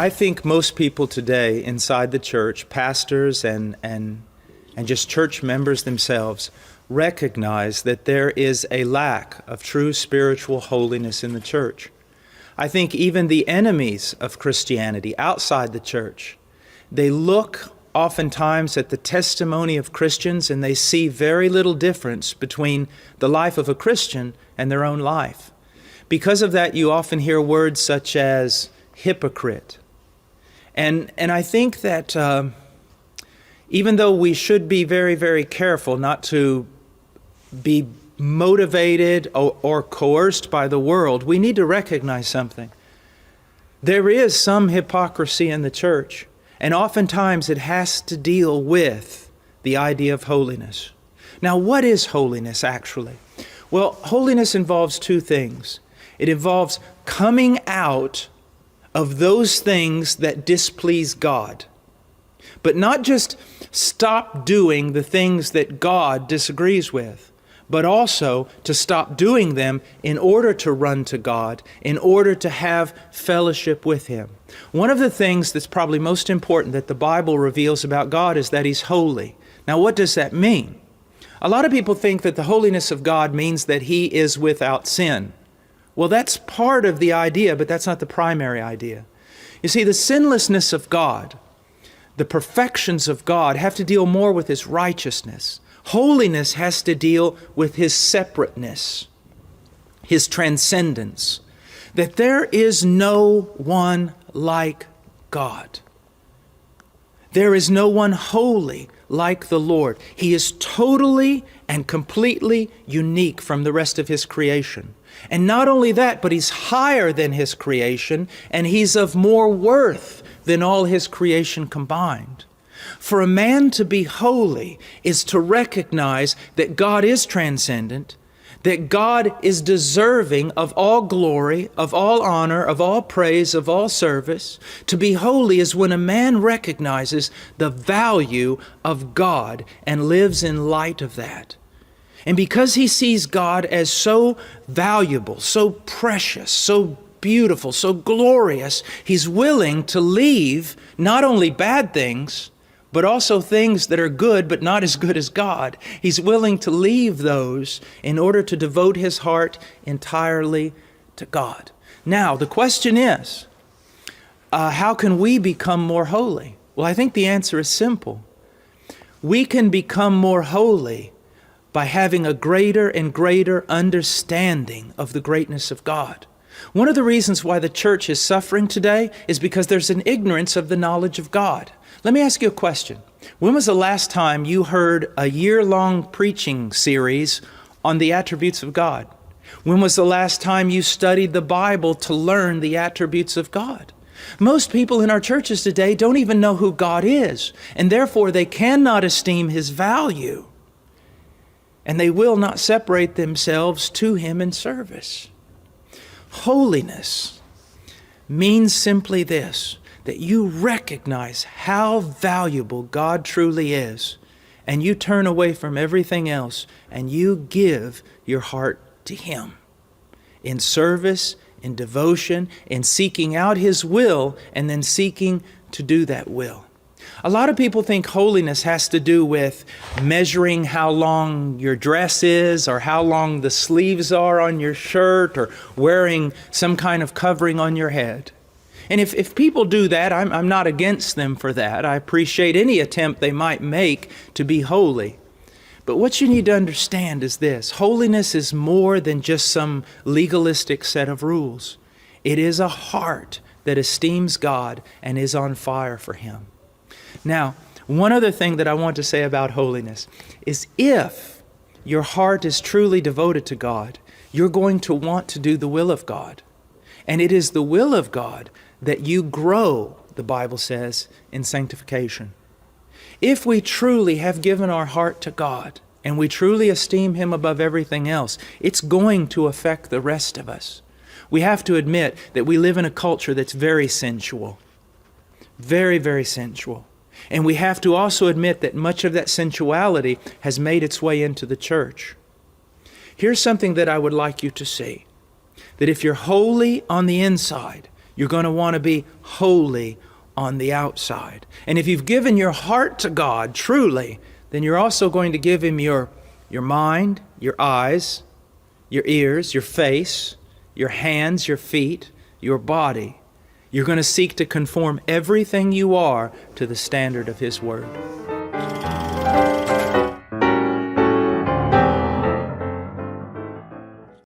I think most people today inside the church, pastors and just church members themselves, recognize that there is a lack of true spiritual holiness in the church. I think even the enemies of Christianity outside the church, they look oftentimes at the testimony of Christians and they see very little difference between the life of a Christian and their own life. Because of that, you often hear words such as hypocrite. And I think that even though we should be very, very careful not to be motivated or coerced by the world, we need to recognize something. There is some hypocrisy in the church, and oftentimes it has to deal with the idea of holiness. Now, what is holiness actually? Well, holiness involves two things. It involves coming out of those things that displease God, but not just stop doing the things that God disagrees with, but also to stop doing them in order to run to God, in order to have fellowship with Him. One of the things that's probably most important that the Bible reveals about God is that He's holy. Now, what does that mean? A lot of people think that the holiness of God means that He is without sin. Well, that's part of the idea, but that's not the primary idea. You see, the sinlessness of God, the perfections of God have to deal more with His righteousness. Holiness has to deal with His separateness, His transcendence, that there is no one like God. There is no one holy like the Lord. He is totally and completely unique from the rest of His creation. And not only that, but He's higher than His creation, and He's of more worth than all His creation combined. For a man to be holy is to recognize that God is transcendent, that God is deserving of all glory, of all honor, of all praise, of all service. To be holy is when a man recognizes the value of God and lives in light of that. And because he sees God as so valuable, so precious, so beautiful, so glorious, he's willing to leave not only bad things, but also things that are good but not as good as God. He's willing to leave those in order to devote his heart entirely to God. Now, the question is, how can we become more holy? Well, I think the answer is simple. We can become more holy by having a greater and greater understanding of the greatness of God. One of the reasons why the church is suffering today is because there's an ignorance of the knowledge of God. Let me ask you a question. When was the last time you heard a year-long preaching series on the attributes of God? When was the last time you studied the Bible to learn the attributes of God? Most people in our churches today don't even know who God is, and therefore they cannot esteem His value, and they will not separate themselves to Him in service. Holiness means simply this, that you recognize how valuable God truly is, and you turn away from everything else, and you give your heart to Him in service, in devotion, in seeking out His will, and then seeking to do that will. A lot of people think holiness has to do with measuring how long your dress is, or how long the sleeves are on your shirt, or wearing some kind of covering on your head. And if people do that, I'm not against them for that. I appreciate any attempt they might make to be holy. But what you need to understand is this: holiness is more than just some legalistic set of rules. It is a heart that esteems God and is on fire for Him. Now, one other thing that I want to say about holiness is if your heart is truly devoted to God, you're going to want to do the will of God. And it is the will of God that you grow, the Bible says, in sanctification. If we truly have given our heart to God and we truly esteem Him above everything else, it's going to affect the rest of us. We have to admit that we live in a culture that's very sensual. Very, very sensual. And we have to also admit that much of that sensuality has made its way into the church. Here's something that I would like you to see. That if you're holy on the inside, You're going to want to be holy on the outside. And if you've given your heart to God truly, then you're also going to give Him your mind, your eyes, your ears, your face, your hands, your feet, your body. You're going to seek to conform everything you are to the standard of His Word.